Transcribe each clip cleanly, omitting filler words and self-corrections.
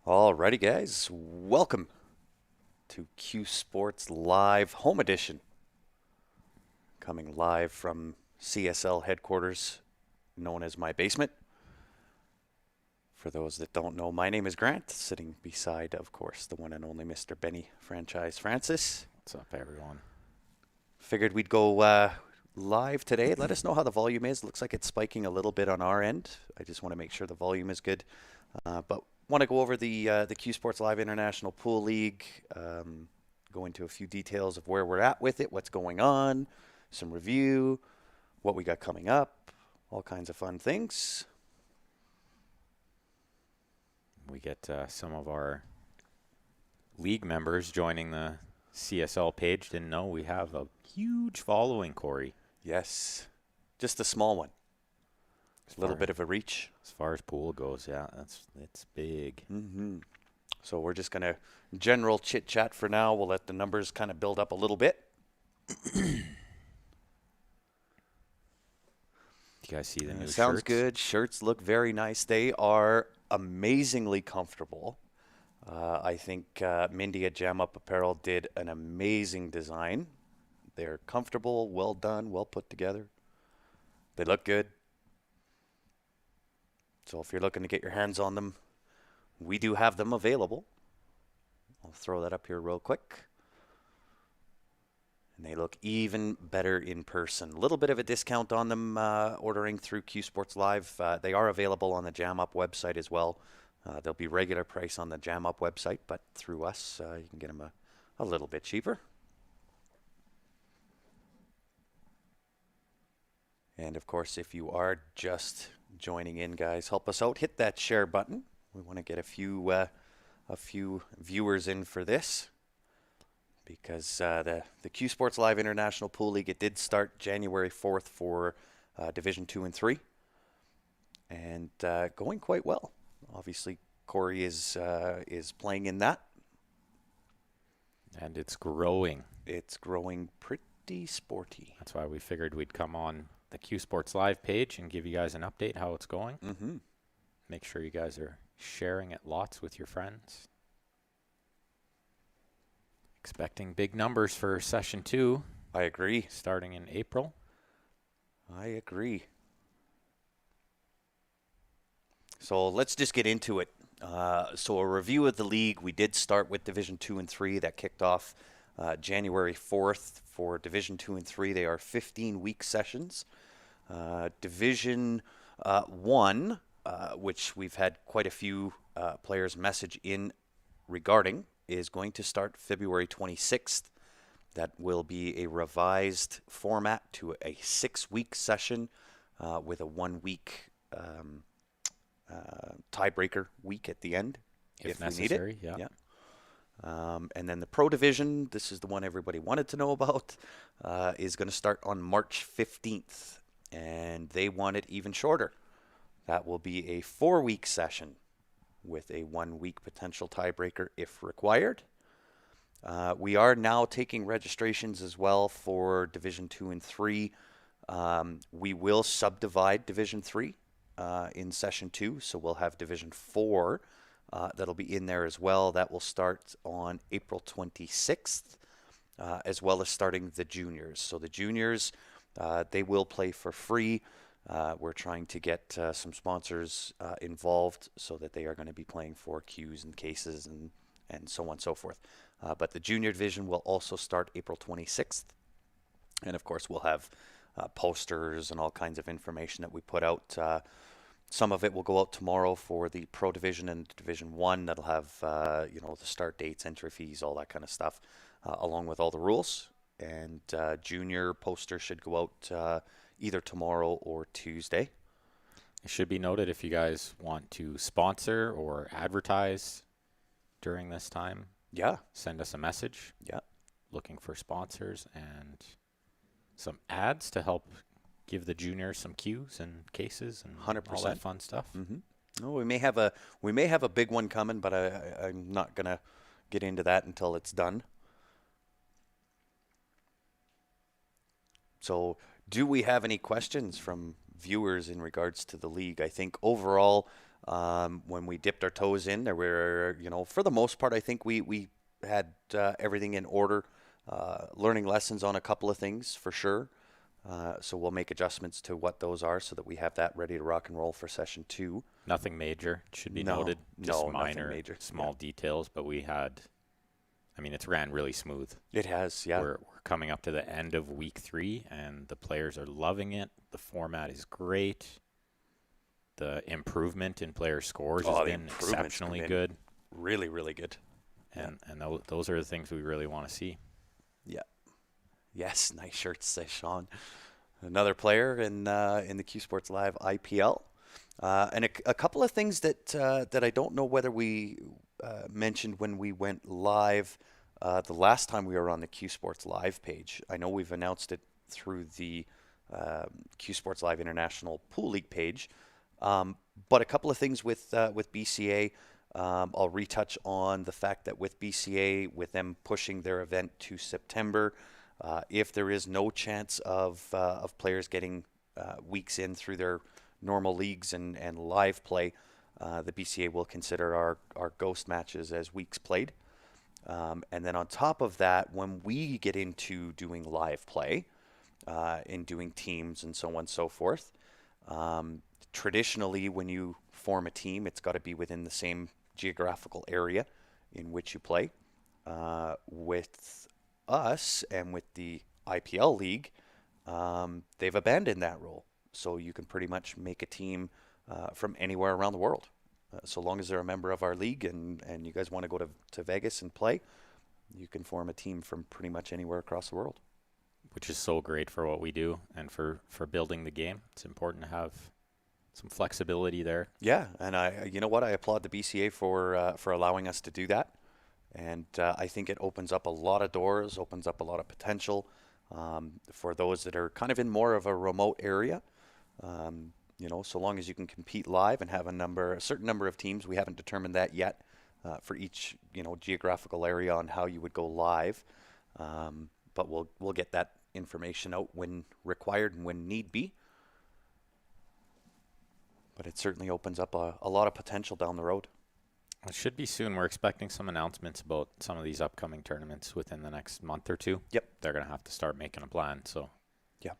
Alrighty, guys, welcome to Q Sports Live Home Edition, coming live from CSL headquarters, known as my basement. For those that don't know, my name is Grant, sitting beside, of course, the one and only Mr. Benny Franchise Francis. What's up, everyone? Figured we'd go live today. Let us know how the volume is. Looks like it's spiking a little bit on our end. I just want to make sure the volume is good. But want to go over the Q Sports Live International Pool League, go into a few details of where we're at with it, what's going on, some review, what we got coming up, all kinds of fun things. We get some of our league members joining the CSL page. Didn't know we have a huge following, Corey. Yes, just a small one. A little bit of a reach. As far as pool goes, yeah, it's big. So we're just going to general chit chat for now. We'll let the numbers kind of build up a little bit. You guys see the new shirts? Sounds good. Shirts look very nice. They are amazingly comfortable. I think Mindy at Jam Up Apparel did an amazing design. They're comfortable, well done, well put together. They look good. So if you're looking to get your hands on them, we do have them available. I'll throw that up here real quick. And they look even better in person. A little bit of a discount on them ordering through Q Sports Live. They are available on the Jam Up website as well. They'll be regular price on the Jam Up website, but through us, you can get them a little bit cheaper. And of course, if you are just joining in, guys, help us out. Hit that share button. We want to get a few viewers in for this, because the Q Sports Live International Pool League, it did start January 4th for Division 2 and 3, and going quite well. Obviously, Corey is playing in that. And it's growing. It's growing pretty sporty. That's why we figured we'd come on the Q Sports Live page and give you guys an update how it's going. Make sure you guys are sharing it lots with your friends. Expecting big numbers for Session 2. I agree. Starting in April. I agree. So let's just get into it. So a review of the league. We did start with Division 2 and 3. That kicked off January 4th for Division 2 and 3. They are 15-week sessions. Division 1, which we've had quite a few players message in regarding, is going to start February 26th. That will be a revised format to a 6-week session with a 1-week tiebreaker week at the end if necessary. We need it. Yeah. And then the Pro Division, this is the one everybody wanted to know about, is going to start on March 15th. And they want it even shorter. That will be a 4-week session with a 1-week potential tiebreaker if required. We are now taking registrations as well for Division 2 and 3. We will subdivide Division 3 in Session 2, so we'll have Division 4 that'll be in there as well. That will start on April 26th, as well as starting the juniors. So the juniors, they will play for free. We're trying to get some sponsors involved so that they are going to be playing for Qs and cases and so on and so forth. But the junior division will also start April 26th. And of course, we'll have posters and all kinds of information that we put out. Some of it will go out tomorrow for the Pro Division and Division 1. That'll have, the start dates, entry fees, all that kind of stuff, along with all the rules. And junior poster should go out either tomorrow or Tuesday. It should be noted, if you guys want to sponsor or advertise during this time, send us a message. Looking for sponsors and some ads to help give the juniors some cues and cases and 100%. all that fun stuff. Oh, we may have a big one coming, but I'm not gonna get into that until it's done. So, do we have any questions from viewers in regards to the league? I think overall, When we dipped our toes in, there were, for the most part, I think we had everything in order. Learning lessons on a couple of things for sure. So we'll make adjustments to what those are so that we have that ready to rock and roll for session 2. Nothing major, should be No, noted. Just no, nothing minor, major. small details, but it's ran really smooth. It has, yeah. We're coming up to the end of week 3, and the players are loving it. The format is great. The improvement in player scores has been exceptionally good. Really, really good. And those are the things we really want to see. Yeah. Yes, nice shirts, says Sean. Another player in the Q Sports Live IPL. And a couple of things that I don't know whether we mentioned when we went live the last time we were on the Q Sports Live page. I know we've announced it through the Q Sports Live International Pool League page. But a couple of things with BCA. I'll retouch on the fact that with BCA, with them pushing their event to September, if there is no chance of players getting weeks in through their normal leagues and live play, the BCA will consider our ghost matches as weeks played. And then on top of that, when we get into doing live play, in doing teams and so on and so forth, traditionally when you form a team, it's got to be within the same geographical area in which you play. With us and with the IPL league, they've abandoned that rule. So you can pretty much make a team from anywhere around the world. So long as they're a member of our league and you guys want to go to Vegas and play, you can form a team from pretty much anywhere across the world. Which is so great for what we do and for building the game. It's important to have some flexibility there. Yeah, and I applaud the BCA for allowing us to do that. And I think it opens up a lot of doors, opens up a lot of potential for those that are kind of in more of a remote area. So long as you can compete live and have a certain number of teams, we haven't determined that yet for each geographical area on how you would go live. But we'll get that information out when required and when need be. But it certainly opens up a lot of potential down the road. It should be soon. We're expecting some announcements about some of these upcoming tournaments within the next month or two. Yep. They're going to have to start making a plan. So, yeah.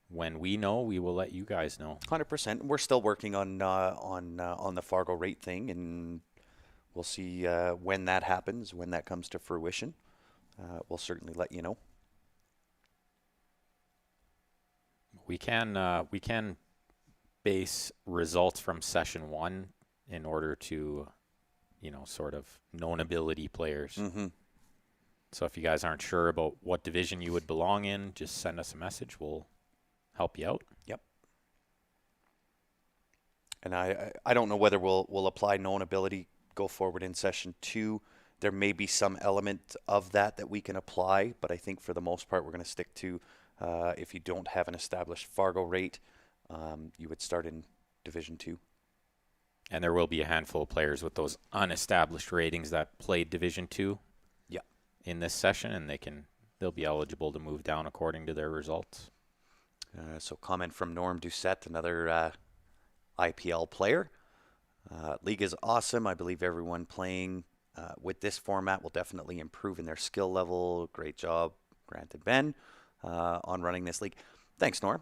When we know, we will let you guys know. 100%. We're still working on the Fargo rate thing, and we'll see when that happens, when that comes to fruition. We'll certainly let you know. We can base results from session 1 in order to, sort of known ability players. Mm-hmm. So if you guys aren't sure about what division you would belong in, just send us a message. We'll help you out. Yep. And I don't know whether we'll apply known ability go forward in session 2. There may be some element of that we can apply, but I think for the most part we're going to stick to if you don't have an established Fargo rate, you would start in Division 2. And there will be a handful of players with those unestablished ratings that played Division 2 in this session, and they'll be eligible to move down according to their results. So comment from Norm Doucette, another IPL player. League is awesome. I believe everyone playing with this format will definitely improve in their skill level. Great job, Grant and Ben, on running this league. Thanks, Norm.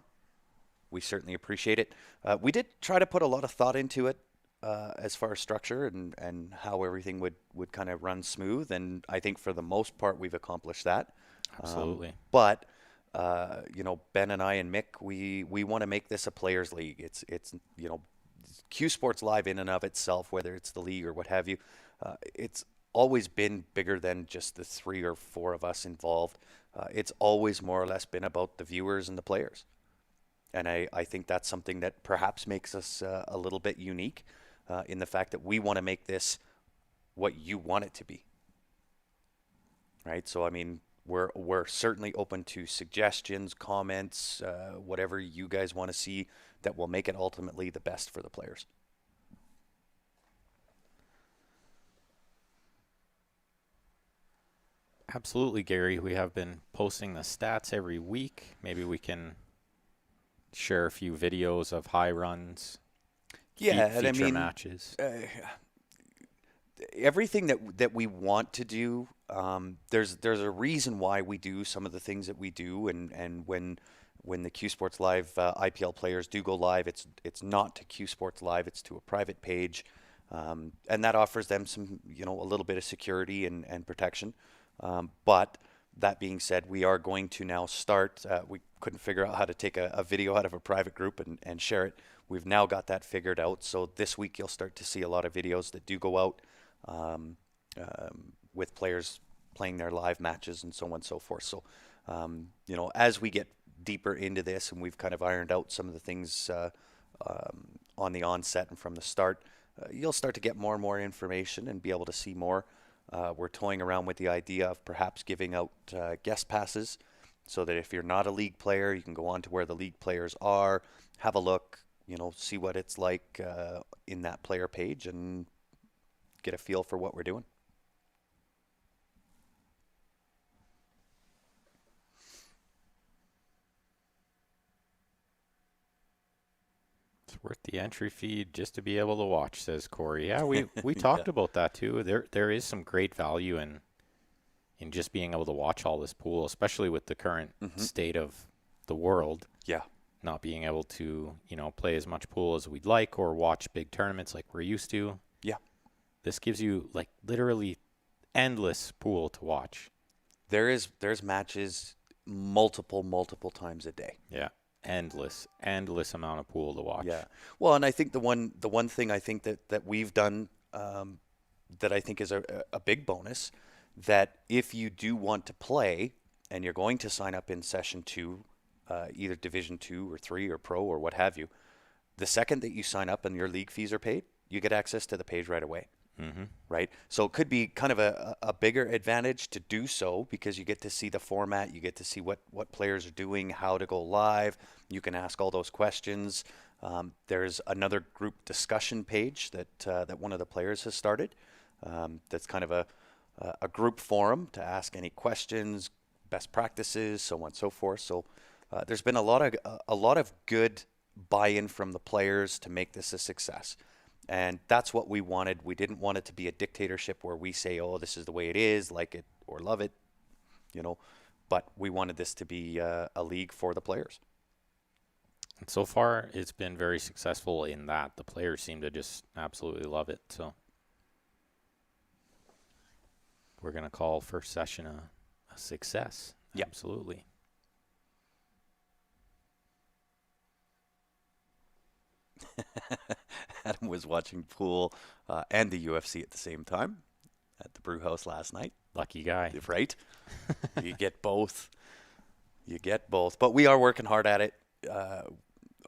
We certainly appreciate it. We did try to put a lot of thought into it as far as structure and how everything would kind of run smooth. And I think for the most part, we've accomplished that. Absolutely. But Ben and I and Mick, we want to make this a players' league. It's Q Sports Live in and of itself, whether it's the league or what have you, it's always been bigger than just the 3 or 4 of us involved. It's always more or less been about the viewers and the players. And I think that's something that perhaps makes us a little bit unique in the fact that we want to make this what you want it to be. Right? So, I mean, we're certainly open to suggestions, comments, whatever you guys want to see that will make it ultimately the best for the players. Absolutely, Gary. We have been posting the stats every week. Maybe we can share a few videos of high runs. Yeah, and I feature mean, matches. Everything that we want to do, there's a reason why we do some of the things that we do, and when the Q Sports Live IPL players do go live, it's not to Q Sports Live, it's to a private page, and that offers them some, a little bit of security and protection. But that being said, we are going to now start. We couldn't figure out how to take a video out of a private group and share it. We've now got that figured out. So this week you'll start to see a lot of videos that do go out um, with players playing their live matches and so on and so forth. So, as we get deeper into this and we've kind of ironed out some of the things on the onset and from the start, you'll start to get more and more information and be able to see more. We're toying around with the idea of perhaps giving out guest passes so that if you're not a league player, you can go on to where the league players are, have a look, see what it's like in that player page and get a feel for what we're doing. It's worth the entry fee just to be able to watch, says Corey. Yeah, we talked about that too. There is some great value in just being able to watch all this pool, especially with the current state of the world. Yeah. Not being able to, play as much pool as we'd like or watch big tournaments like we're used to. Yeah. This gives you like literally endless pool to watch. There's matches multiple times a day. Yeah. Endless amount of pool to watch. Yeah. Well, and I think the one thing I think that we've done that I think is a big bonus, that if you do want to play and you're going to sign up in session 2, either Division 2 or 3 or Pro or what have you, the second that you sign up and your league fees are paid, you get access to the page right away. Right? So it could be kind of a bigger advantage to do so because you get to see the format, you get to see what players are doing, how to go live. You can ask all those questions. There's another group discussion page that one of the players has started. That's kind of a group forum to ask any questions, best practices, so on and so forth. So there's been a lot of good buy-in from the players to make this a success. And that's what we wanted. We didn't want it to be a dictatorship where we say, oh, this is the way it is, like it or love it, but we wanted this to be a league for the players. And so far, it's been very successful in that. The players seem to just absolutely love it. So we're going to call first session a success. Yep. Absolutely. Adam was watching pool and the UFC at the same time at the brew house last night. Lucky guy. Right? You get both. But we are working hard at it.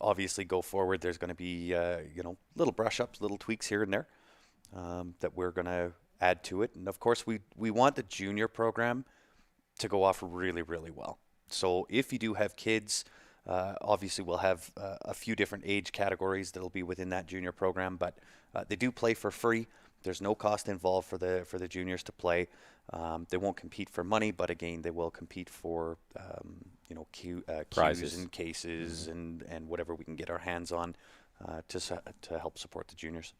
Obviously, go forward, there's going to be, little brush-ups, little tweaks here and there that we're going to add to it. And, of course, we want the junior program to go off really, really well. So if you do have kids, obviously we'll have a few different age categories that'll be within that junior program, but they do play for free. There's no cost involved for the juniors to play. They won't compete for money, but again, they will compete for prizes cues and cases and whatever we can get our hands on to help support the juniors.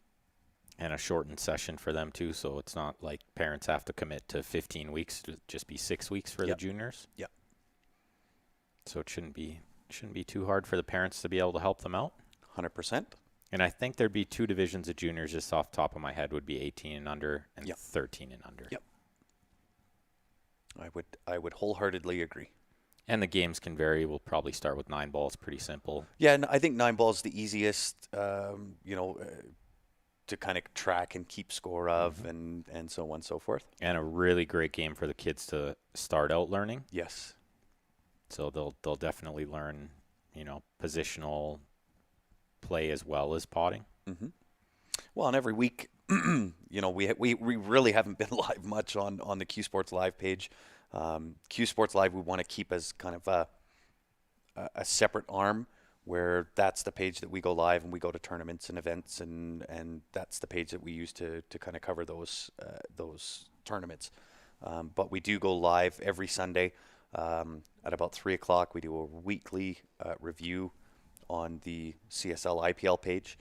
And a shortened session for them too, so it's not like parents have to commit to 15 weeks. It'll just be 6 weeks for the juniors. Yeah. So it shouldn't be too hard for the parents to be able to help them out. 100%. And I think there'd be 2 divisions of juniors, just off the top of my head, would be 18 and under and 13 and under. Yep. I would wholeheartedly agree. And the games can vary. We'll probably start with 9 balls, pretty simple. Yeah, and I think 9 balls is the easiest, to kind of track and keep score of and so on and so forth. And a really great game for the kids to start out learning. Yes. So they'll definitely learn, positional play as well as potting. Mm-hmm. Well, and every week, we really haven't been live much on the Q Sports Live page. Q Sports Live we want to keep as kind of a separate arm where that's the page that we go live and we go to tournaments and events and that's the page that we use to kind of cover those tournaments. But we do go live every Sunday at about 3 o'clock. We do a weekly review on the CSL IPL page.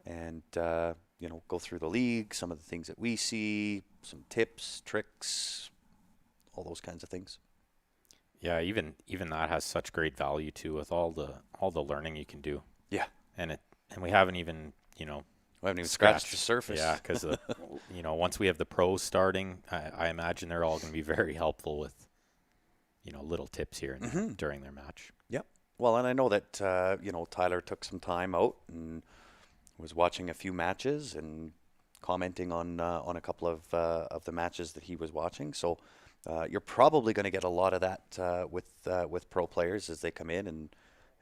and go through the league, some of the things that we see, some tips, tricks, all those kinds of things. Yeah, even that has such great value too, with all the learning you can do. Yeah, and we haven't even we haven't even scratched the surface. Yeah, because once we have the pros starting, I imagine they're all going to be very helpful with little tips here and during their match. Yep. Well, and I know that Tyler took some time out and was watching a few matches and commenting on a couple of the matches that he was watching. So you're probably going to get a lot of that with pro players as they come in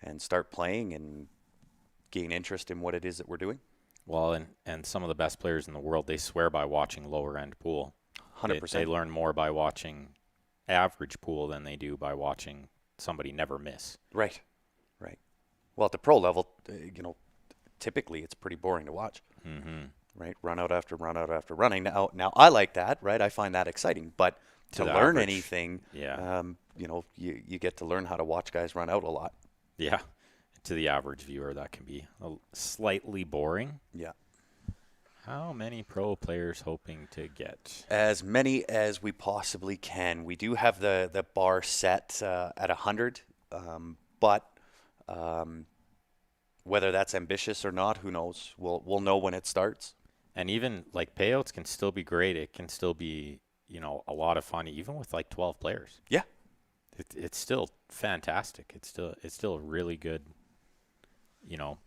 and start playing and gain interest in what it is that we're doing. Well, and some of the best players in the world, they swear by watching lower end pool. 100%. They learn more by watching average pool than they do by watching somebody never miss. Right. Well, at the pro level, typically it's pretty boring to watch. Mm-hmm. Right, run out after run out after running. Now I like that, right? I find that exciting. But to learn anything, you get to learn how to watch guys run out a lot. Yeah, to the average viewer, that can be slightly boring. Yeah. How many pro players hoping to get? As many as we possibly can. We do have the bar set at 100, but whether that's ambitious or not, who knows? We'll know when it starts. And even like payouts can still be great. It can still be a lot of fun, even with like 12 players. Yeah, it's still fantastic. It's still a really good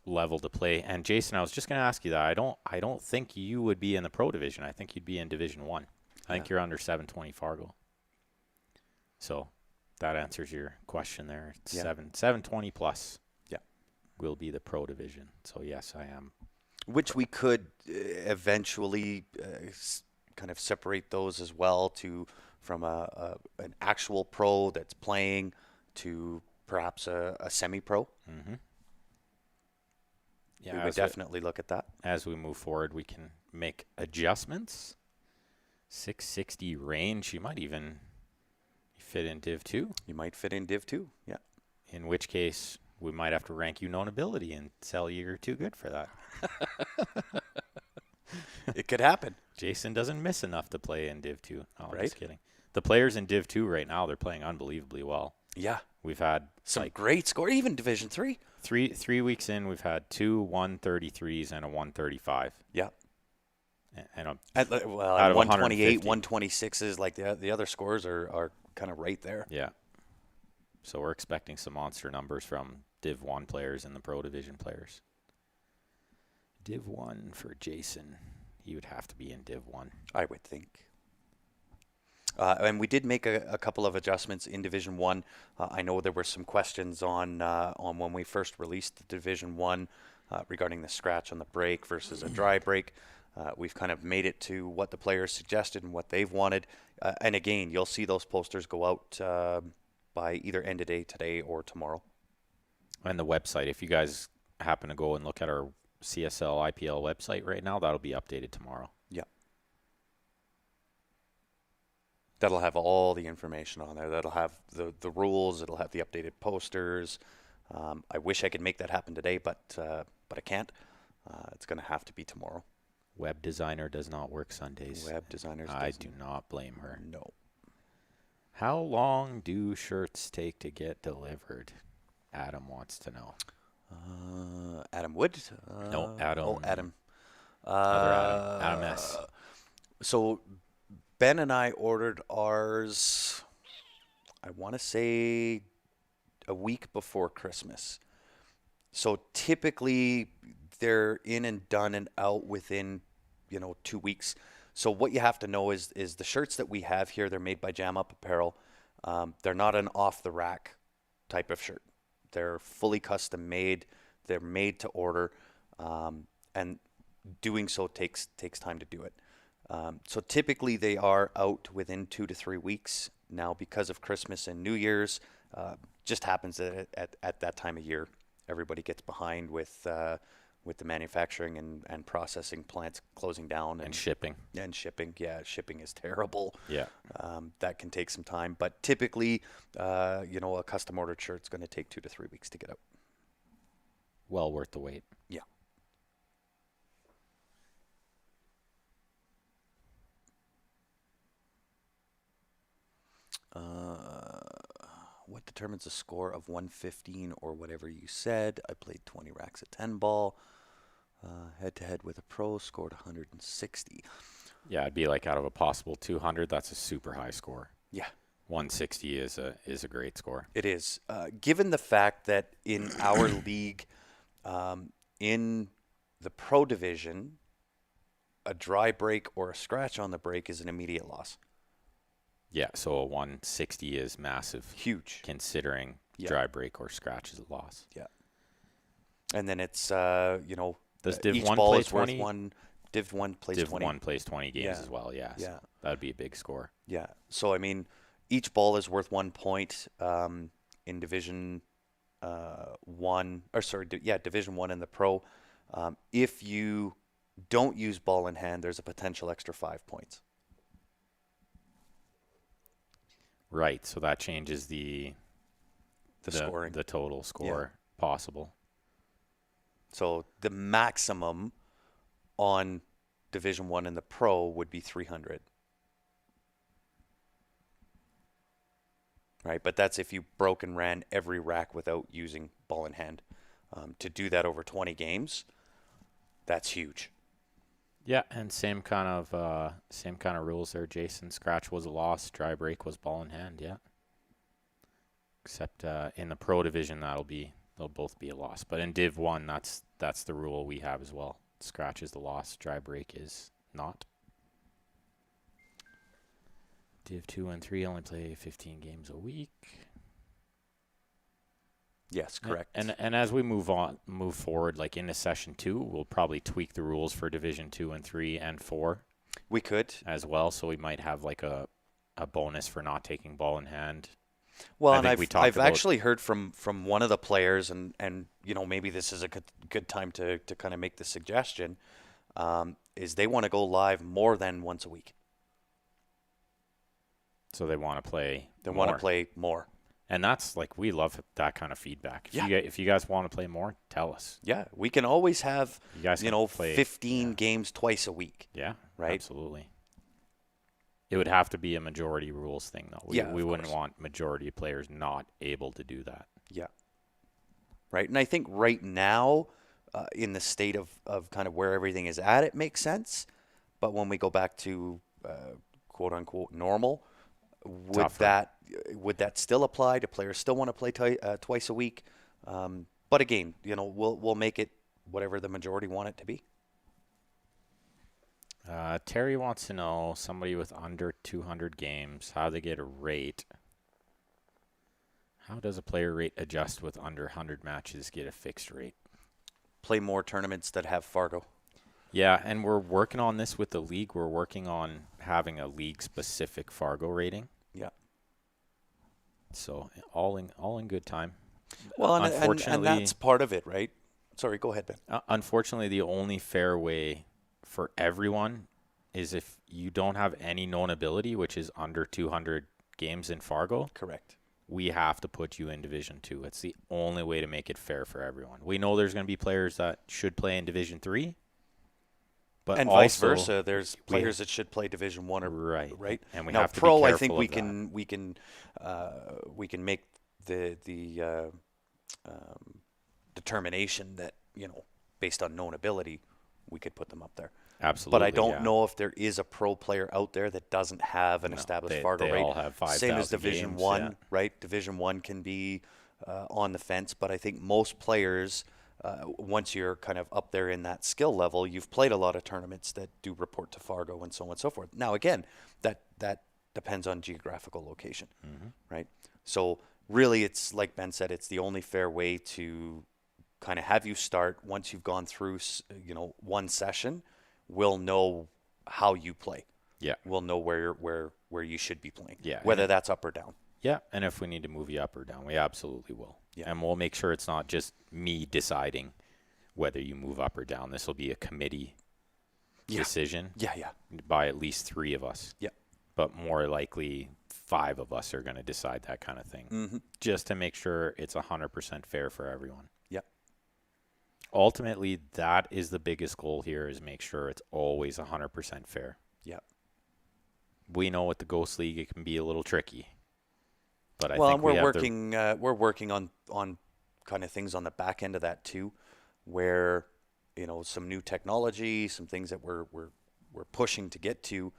level to play. And Jason, I was just going to ask you that. I don't think you would be in the pro division. I think you'd be in Division 1. I think you're under 720 Fargo. So that answers your question there. It's 720 plus. Yeah, will be the pro division. So yes, I am. Which we could eventually kind of separate those as well from an actual pro that's playing to perhaps a semi-pro. Mm-hmm. Yeah, we would definitely look at that. As we move forward, we can make adjustments. 660 range, you might even fit in Div 2. You might fit in Div 2, yeah. In which case, we might have to rank you known ability and tell you're too good for that. It could happen. Jason doesn't miss enough to play in Div 2. No, right? I'm just kidding. The players in Div 2 right now, they're playing unbelievably well. Yeah. We've had some great score, even Division 3. 3 weeks in, we've had 2 133s and a 135. Yeah. And 128, 126s, like the other scores are kind of right there. Yeah. So we're expecting some monster numbers from Div 1 players and the Pro Division players. Div 1 for Jason. He would have to be in Div 1. I would think. And we did make a couple of adjustments in Division 1. I know there were some questions on when we first released the Division 1 regarding the scratch on the break versus a dry break. We've kind of made it to what the players suggested and what they've wanted. And again, you'll see those posters go out by either end of day today or tomorrow. And the website, if you guys happen to go and look at our CSL IPL website right now, that'll be updated tomorrow. Yeah. That'll have all the information on there. That'll have the rules. It'll have the updated posters. I wish I could make that happen today, but I can't. It's going to have to be tomorrow. Web designer does not work Sundays. Web designers. I do not blame her. No. How long do shirts take to get delivered? Adam wants to know. Adam Wood? No, Adam. Oh, Adam. Other Adam. Adam S. So Ben and I ordered ours, I want to say a week before Christmas. So typically they're in and done and out within, 2 weeks. So what you have to know is the shirts that we have here, they're made by Jam Up Apparel. They're not an off-the-rack type of shirt. They're fully custom made. They're made to order, and doing so takes time to do it. So typically they are out within 2 to 3 weeks. Now, because of Christmas and New Year's, just happens that at that time of year, everybody gets behind with the manufacturing and processing plants closing down and shipping. And shipping, yeah, shipping is terrible. Yeah, that can take some time, but typically, a custom ordered shirt's going to take 2 to 3 weeks to get out. Well worth the wait. Yeah. What determines a score of 115 or whatever you said? I played 20 racks at 10 ball. Head to head with a pro, scored 160. Yeah, it'd be like out of a possible 200, that's a super high score. Yeah. 160 is a great score. It is. Given the fact that in our league, in the pro division, a dry break or a scratch on the break is an immediate loss. Yeah, so a 160 is massive. Huge. Considering dry break or scratch is a loss. Yeah. And then it's, does Div each 1 ball play is 20? worth one. Div 1 plays Div 20. 1 plays 20 games as well, yeah. So that would be a big score. Yeah. So, I mean, each ball is worth 1 point in Division 1. Division 1 in the pro. If you don't use ball in hand, there's a potential extra 5 points. Right. So that changes the scoring. The total score possible. So the maximum on Division 1 in the pro would be 300. Right, but that's if you broke and ran every rack without using ball in hand. To do that over 20 games, that's huge. Yeah, and same kind of rules there, Jason. Scratch was a loss, dry break was ball in hand, yeah. Except in the pro division they'll both be a loss. But in Div 1, that's the rule we have as well. Scratch is the loss, dry break is not. Div 2 and 3 only play 15 games a week. Yes, correct. And as we move forward, like into session 2, we'll probably tweak the rules for Division 2 and 3 and 4. We could. As well, so we might have like a bonus for not taking ball in hand. Well, and I've actually heard from one of the players, and maybe this is a good time to kind of make the suggestion, is they want to go live more than once a week. So they want to play. They want to play more. And that's like, we love that kind of feedback. If you guys want to play more, tell us. Yeah, we can always have, you guys play 15 games twice a week. Yeah, right? Absolutely. It would have to be a majority rules thing, though. We wouldn't want majority of players not able to do that. Yeah. Right, and I think right now, in the state of kind of where everything is at, it makes sense. But when we go back to quote-unquote normal, would that still apply? Do players still want to play twice a week? But again, we'll make it whatever the majority want it to be. Terry wants to know, somebody with under 200 games, how they get a rate. How does a player rate adjust with under 100 matches, get a fixed rate? Play more tournaments that have Fargo. Yeah, and we're working on this with the league. We're working on having a league-specific Fargo rating. Yeah. So all in good time. Well, and that's part of it, right? Sorry, go ahead, Ben. Unfortunately, the only fair way for everyone is if you don't have any known ability, which is under 200 games in Fargo. Correct. We have to put you in Division 2. It's the only way to make it fair for everyone. We know there's going to be players that should play in Division 3. But and vice versa, there's players that should play Division 1 or right. And we now, have to pro, be I careful think we can make the determination that based on known ability, we could put them up there. Absolutely. But I don't know if there is a pro player out there that doesn't have an established Fargo rate. They all have 5,000 Same as Division games, 1, right? Division 1 can be on the fence, but I think most players, once you're kind of up there in that skill level, you've played a lot of tournaments that do report to Fargo and so on and so forth. Now, again, that depends on geographical location, right? So really, it's like Ben said, it's the only fair way to kind of have you start. Once you've gone through, one session, we'll know how you play. Yeah. We'll know where you should be playing. Yeah. Whether that's up or down. Yeah, and if we need to move you up or down, we absolutely will. Yeah. And we'll make sure it's not just me deciding whether you move up or down. This will be a committee decision. Yeah. By at least 3 of us. Yeah. But more likely 5 of us are going to decide that kind of thing. Just to make sure it's 100% fair for everyone. Yeah. Ultimately, that is the biggest goal here, is make sure it's always 100% fair. Yeah. We know with the Ghost League it can be a little tricky. But I Well, think and we're working on kind of things on the back end of that too, where some new technology, some things that we're pushing to get to,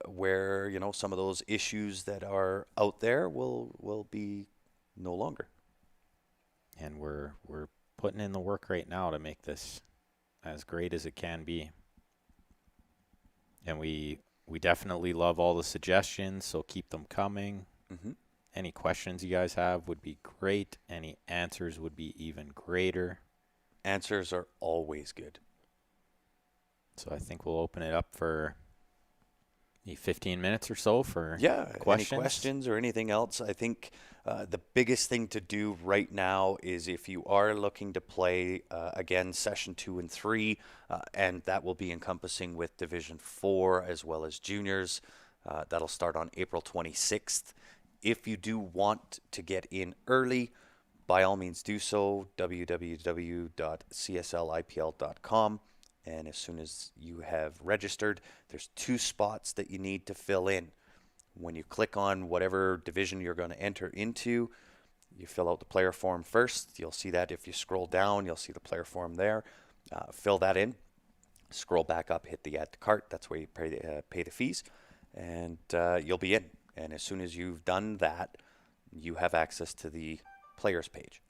where some of those issues that are out there will be no longer. And we're putting in the work right now to make this as great as it can be. And we definitely love all the suggestions, so keep them coming. Mm-hmm. Any questions you guys have would be great. Any answers would be even greater. Answers are always good. So I think we'll open it up for 15 minutes or so for questions. Any questions or anything else. I think the biggest thing to do right now is if you are looking to play again session 2 and 3, and that will be encompassing with Division 4 as well as juniors. That'll start on April 26th. If you do want to get in early, by all means do so. www.cslipl.com. And as soon as you have registered, there's 2 spots that you need to fill in. When you click on whatever division you're going to enter into, you fill out the player form first. You'll see that if you scroll down, you'll see the player form there. Fill that in. Scroll back up, hit the add to cart. That's where you pay the fees. And you'll be in. And as soon as you've done that, you have access to the players page.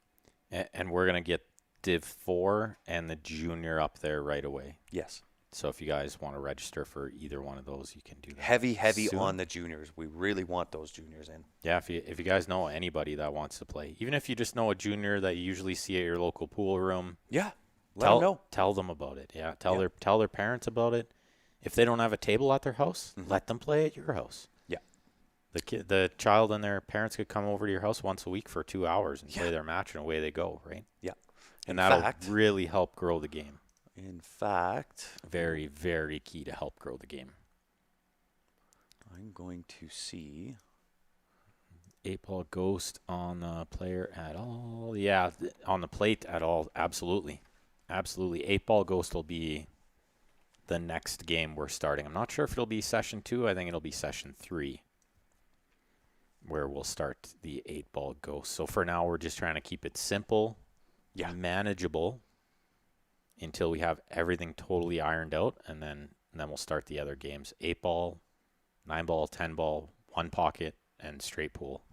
And we're going to get Div 4 and the junior up there right away. Yes. So if you guys want to register for either one of those, you can do that. Heavy soon. On the juniors. We really want those juniors in. Yeah, if you guys know anybody that wants to play, even if you just know a junior that you usually see at your local pool room. Yeah. Let them know. Tell them about it. Yeah. Tell their parents about it. If they don't have a table at their house, let them play at your house. Yeah. The child and their parents could come over to your house once a week for 2 hours and play their match, and away they go, right? Yeah. And that'll really help grow the game. In fact, very, very key to help grow the game. I'm going to see 8-ball ghost on the player at all. Yeah, on the plate at all. Absolutely. 8-ball ghost will be the next game we're starting. I'm not sure if it'll be session 2. I think it'll be session 3 where we'll start the 8-ball ghost. So for now, we're just trying to keep it simple. Manageable until we have everything totally ironed out, and then we'll start the other games. 8-ball, 9-ball, 10-ball, 1 pocket, and straight pool.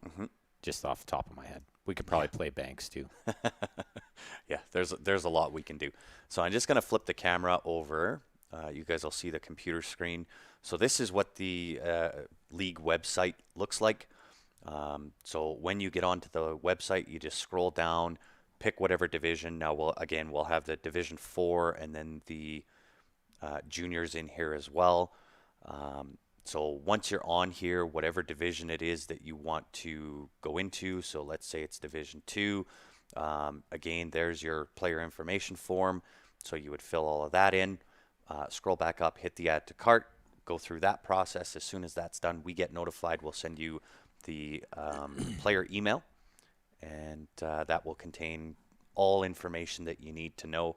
Just off the top of my head. We could probably play banks too. Yeah, there's a lot we can do. So I'm just going to flip the camera over. You guys will see the computer screen. So this is what the league website looks like. So when you get onto the website, you just scroll down, pick whatever division. Now, we'll have the Division 4 and then the juniors in here as well. So once you're on here, whatever division it is that you want to go into, so let's say it's Division 2, again, there's your player information form. So you would fill all of that in, scroll back up, hit the add to cart, go through that process. As soon as that's done, we get notified. We'll send you the player email. And that will contain all information that you need to know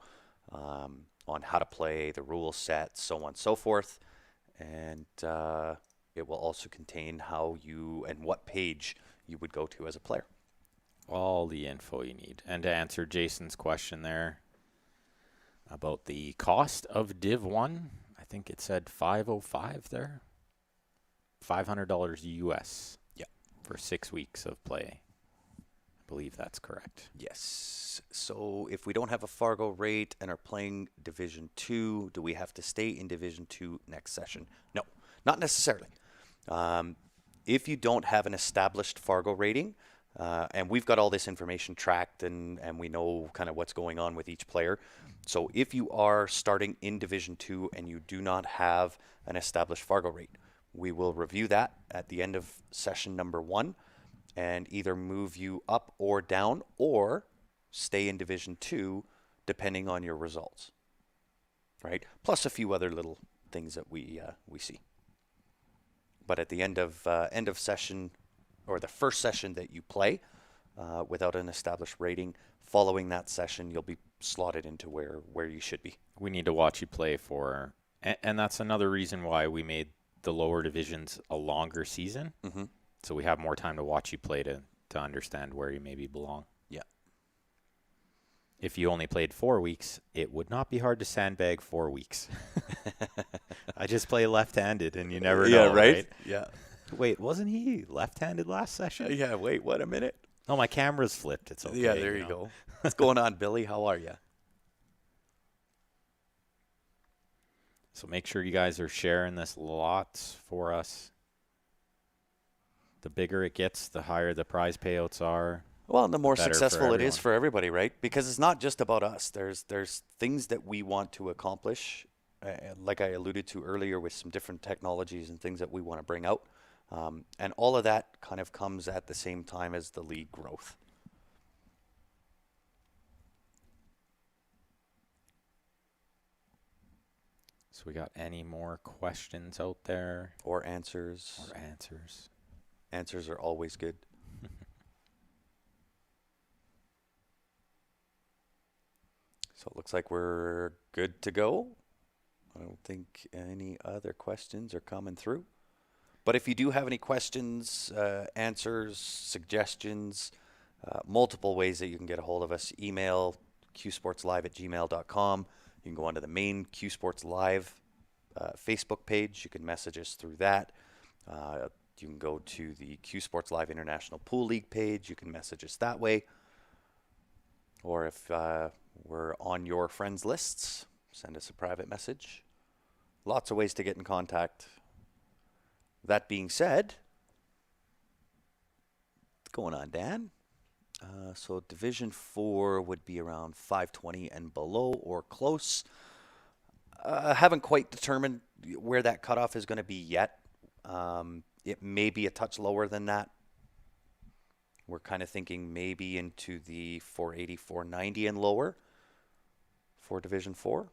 on how to play, the rule set, so on and so forth. And it will also contain how you and what page you would go to as a player. All the info you need. And to answer Jason's question there about the cost of Div 1, I think it said $505 there. $500 US. Yeah. For 6 weeks of play. Believe that's correct. Yes. So if we don't have a Fargo rate and are playing Division 2, do we have to stay in Division 2 next session? No, not necessarily. If you don't have an established Fargo rating, and we've got all this information tracked and we know kind of what's going on with each player. So if you are starting in Division 2 and you do not have an established Fargo rate, we will review that at the end of session number 1. And either move you up or down or stay in Division 2 depending on your results, right? Plus a few other little things that we see. But at the end of session, or the first session that you play without an established rating, following that session, you'll be slotted into where you should be. We need to watch you play for, and that's another reason why we made the lower divisions a longer season. So we have more time to watch you play to understand where you maybe belong. Yeah. If you only played 4 weeks, it would not be hard to sandbag 4 weeks. I just play left-handed, and you never know, right? Yeah. Wait, wasn't he left-handed last session? Yeah, wait, what a minute. No, my camera's flipped. It's okay. Yeah, there you go. What's going on, Billy? How are you? So make sure you guys are sharing this lots for us. The bigger it gets, the higher the prize payouts are. Well, and the more successful it is for everybody, right? Because it's not just about us. There's things that we want to accomplish, like I alluded to earlier, with some different technologies and things that we want to bring out. And all of that kind of comes at the same time as the league growth. So we got any more questions out there? Or answers. Answers are always good. So it looks like we're good to go. I don't think any other questions are coming through. But if you do have any questions, answers, suggestions, multiple ways that you can get a hold of us, email qsportslive@gmail.com. You can go onto the main Q Sports Live Facebook page. You can message us through that. You can go to the Q Sports Live International Pool League page. You can message us that way. Or if we're on your friends lists, send us a private message. Lots of ways to get in contact. That being said, what's going on, Dan? So Division 4 would be around 520 and below or close. Haven't quite determined where that cutoff is going to be yet. It may be a touch lower than that. We're kind of thinking maybe into the 480, 490 and lower for Division 4.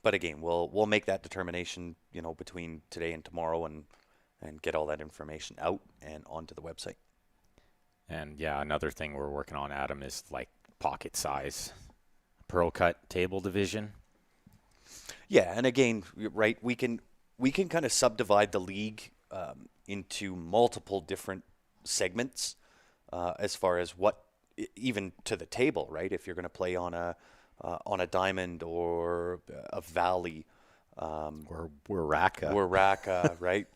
But again, we'll make that determination, between today and tomorrow and get all that information out and onto the website. And yeah, another thing we're working on, Adam, is like pocket size. Pro cut table division. Yeah, and again, right, we can kind of subdivide the league into multiple different segments as far as what, even to the table, right? If you're going to play on a diamond or a valley, or Warraka, right?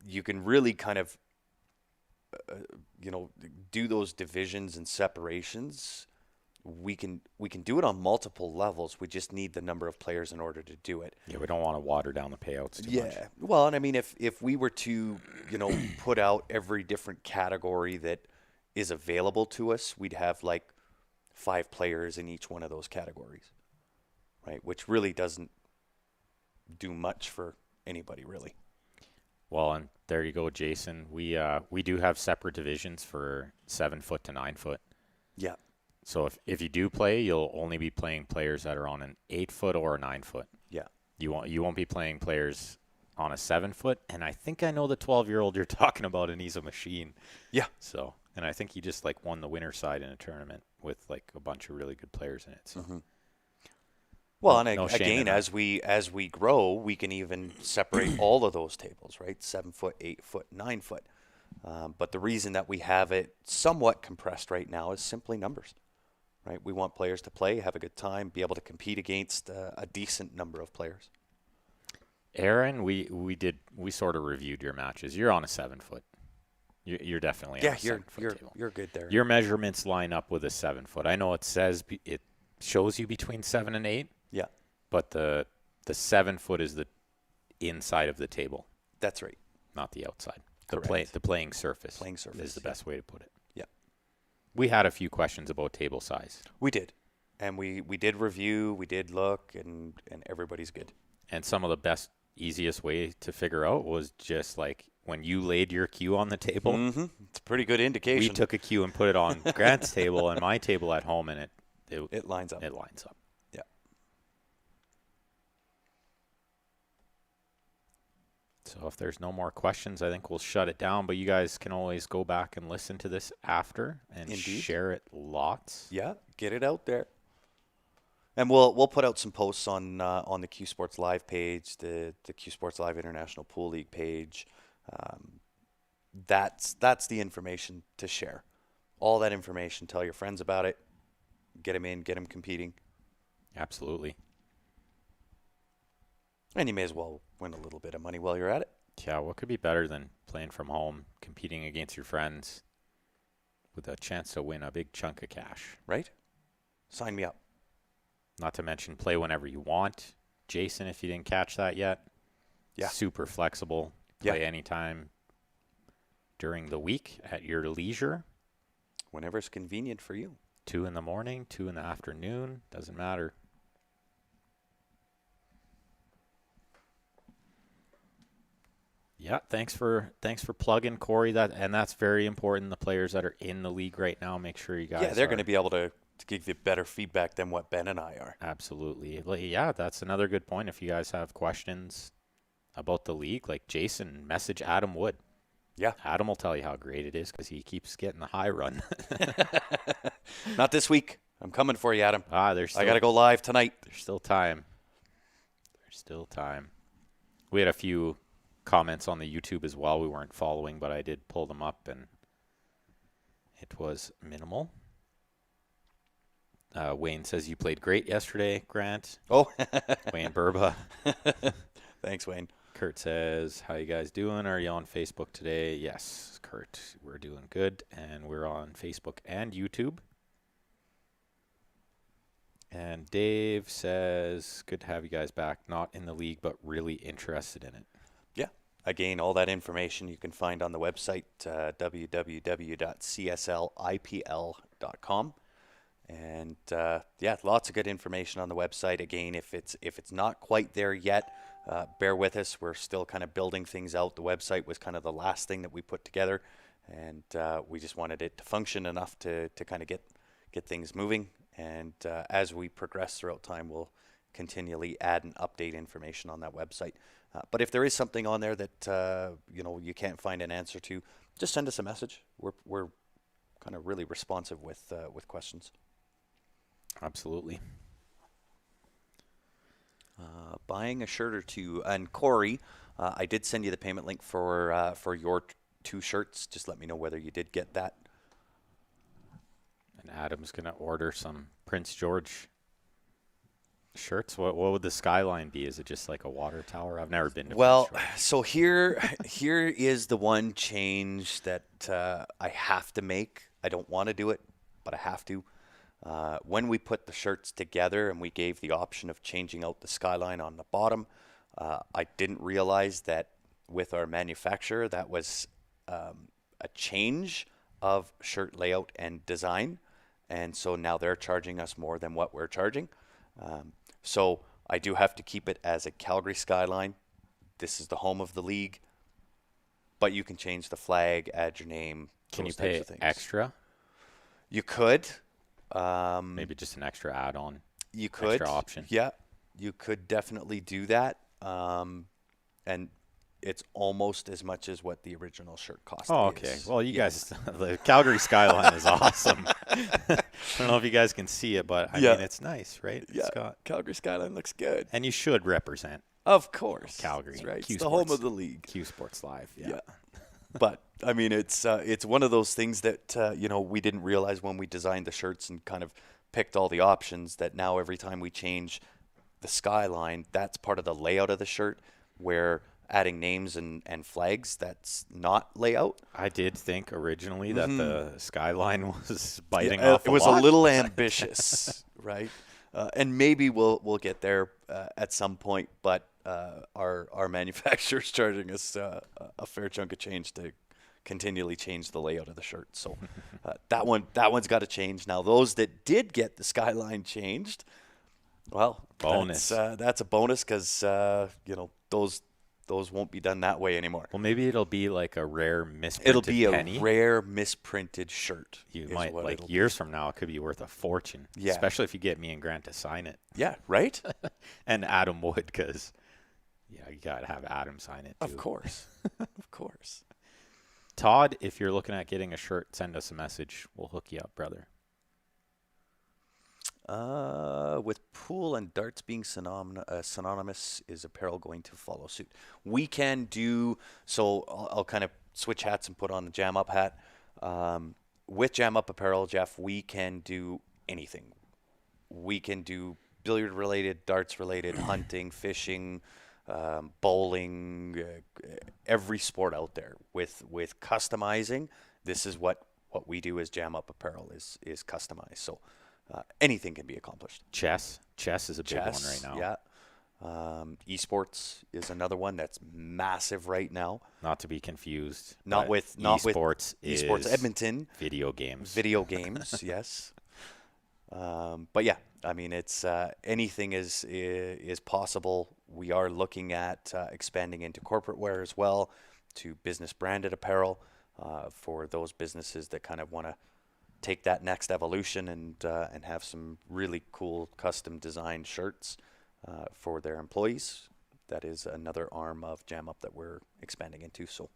You can really kind of do those divisions and separations. We can do it on multiple levels. We just need the number of players in order to do it. Yeah, we don't want to water down the payouts too much. Yeah, well, and I mean, if we were to, put out every different category that is available to us, we'd have like 5 players in each one of those categories, right? Which really doesn't do much for anybody, really. Well, and there you go, Jason. We do have separate divisions for 7 foot to 9 foot. Yeah. So if you do play, you'll only be playing players that are on an 8 foot or a 9 foot. Yeah. You won't be playing players on a 7 foot. And I think I know the 12-year-old you're talking about, and he's a machine. Yeah. So, and I think he just won the winner side in a tournament with a bunch of really good players in it. So. Mm-hmm. Well, and again, as we grow, we can even separate all of those tables, right? 7 foot, 8 foot, 9 foot. But the reason that we have it somewhat compressed right now is simply numbers, right? We want players to play, have a good time, be able to compete against a decent number of players. Aaron, we sort of reviewed your matches. You're on a 7 foot. You're definitely on a 7 foot table. You're good there. Your measurements line up with a 7 foot. I know it shows you between 7 and 8. Yeah. But the 7 foot is the inside of the table. That's right. Not the outside. Correct. The playing surface. Playing surface is the best way to put it. Yeah. We had a few questions about table size. We did. And we did review, we did look, and everybody's good. And some of the best, easiest way to figure out was just when you laid your cue on the table. Mm-hmm. It's a pretty good indication. We took a cue and put it on Grant's table and my table at home, and it lines up. It lines up. Yeah. So if there's no more questions, I think we'll shut it down. But you guys can always go back and listen to this after and share it lots. Yeah, get it out there. And we'll put out some posts on the Q Sports Live page, the Q Sports Live International Pool League page, That's the information to share. All that information, tell your friends about it, get them in, get them competing. Absolutely. And you may as well win a little bit of money while you're at it. Yeah, what could be better than playing from home, competing against your friends with a chance to win a big chunk of cash? Right? Sign me up. Not to mention play whenever you want. Jason, if you didn't catch that yet, super flexible. Play anytime during the week at your leisure. Whenever it's convenient for you. 2 in the morning, 2 in the afternoon, doesn't matter. Yeah, thanks for plugging Corey. That's very important. The players that are in the league right now, make sure you guys. Yeah, they're going to be able to give you better feedback than what Ben and I are. Absolutely. Yeah, that's another good point. If you guys have questions about the league, like Jason, message Adam Wood. Yeah, Adam will tell you how great it is because he keeps getting the high run. Not this week. I'm coming for you, Adam. I got to go live tonight. There's still time. We had a few comments on the YouTube as well. We weren't following, but I did pull them up, and it was minimal. Wayne says you played great yesterday, Grant. Oh, Wayne Burba. Thanks, Wayne. Kurt says, how you guys doing? Are you on Facebook today? Yes, Kurt, we're doing good, and we're on Facebook and YouTube. And Dave says, good to have you guys back. Not in the league, but really interested in it. Yeah. Again, all that information you can find on the website, www.cslipl.com. And lots of good information on the website. Again, if it's not quite there yet, bear with us. We're still kind of building things out. The website was kind of the last thing that we put together, and we just wanted it to function enough to kind of get things moving. And as we progress throughout time, we'll continually add and update information on that website. But if there is something on there that you can't find an answer to, just send us a message. We're kind of really responsive with questions. Absolutely. Buying a shirt or two, and Corey, I did send you the payment link for your 2 shirts. Just let me know whether you did get that. And Adam's going to order some Prince George shirts. What would the skyline be? Is it just like a water tower? I've never been to Well, Prince George. So here is the one change that I have to make. I don't want to do it, but I have to. When we put the shirts together and we gave the option of changing out the skyline on the bottom, I didn't realize that with our manufacturer that was a change of shirt layout and design. And so now they're charging us more than what we're charging. So I do have to keep it as a Calgary skyline. This is the home of the league. But you can change the flag, add your name. Can you pay extra? You could. Maybe just an extra add-on. You could. Extra option. Yeah, you could definitely do that. And it's almost as much as what the original shirt cost. Oh, okay. Well, you guys, the Calgary skyline is awesome. I don't know if you guys can see it, but I mean, it's nice, right? Yeah, Calgary skyline looks good. And you should represent. Of course. Calgary. That's right. Q it's Sports, the home of the league. Q Sports Live. Yeah. But, I mean, it's one of those things that, we didn't realize when we designed the shirts and kind of picked all the options that now every time we change the skyline, that's part of the layout of the shirt, where adding names and flags, that's not layout. I did think originally that the skyline was biting off it was a little ambitious, right? And maybe we'll get there at some point, but our manufacturer's charging us a fair chunk of change to continually change the layout of the shirt. So that one's got to change. Now, those that did get the skyline changed, well, bonus. That's a bonus because those won't be done that way anymore. Well, maybe it'll be like a rare misprinted It'll be penny. A rare misprinted shirt. You might, like years from now, it could be worth a fortune. Yeah. Especially if you get me and Grant to sign it. Yeah, right? And Adam would, because, you got to have Adam sign it, too. Of course. Of course. Todd, if you're looking at getting a shirt, send us a message. We'll hook you up, brother. With pool and darts being synonymous, is apparel going to follow suit? We can do so. I'll kind of switch hats and put on the Jam Up hat. With Jam Up apparel, Jeff, we can do anything. We can do billiard related, darts related, hunting, fishing, bowling, every sport out there. With customizing, this is what we do as Jam Up apparel is customized. So anything can be accomplished. Chess is a big one right now. Yeah. Esports is another one that's massive right now. Not to be confused. Esports Edmonton. Video games. Yes. But yeah, I mean, it's anything is possible. We are looking at expanding into corporate wear as well, to business branded apparel for those businesses that kind of want to take that next evolution and have some really cool custom designed shirts for their employees. That is another arm of Jam Up that we're expanding into. So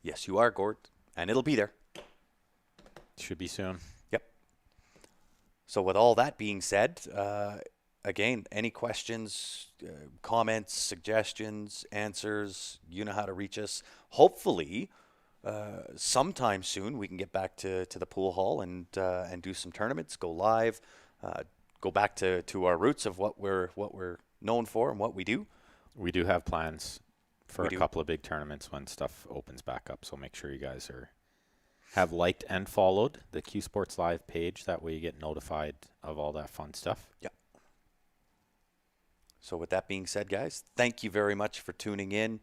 yes, you are, Gord, and it'll be there. Should be soon. Yep. So with all that being said, again, any questions, comments, suggestions, answers, you know how to reach us. Hopefully, sometime soon we can get back to the pool hall and do some tournaments, go live, go back to our roots of what we're known for and what we do. We do have plans for a couple of big tournaments when stuff opens back up. So make sure you guys have liked and followed the Q Sports Live page. That way you get notified of all that fun stuff. Yeah. So with that being said, guys, thank you very much for tuning in.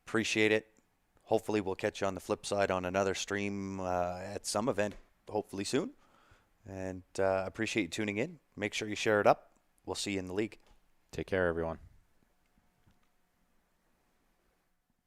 Appreciate it. Hopefully we'll catch you on the flip side on another stream at some event, hopefully soon. And appreciate you tuning in. Make sure you share it up. We'll see you in the league. Take care, everyone.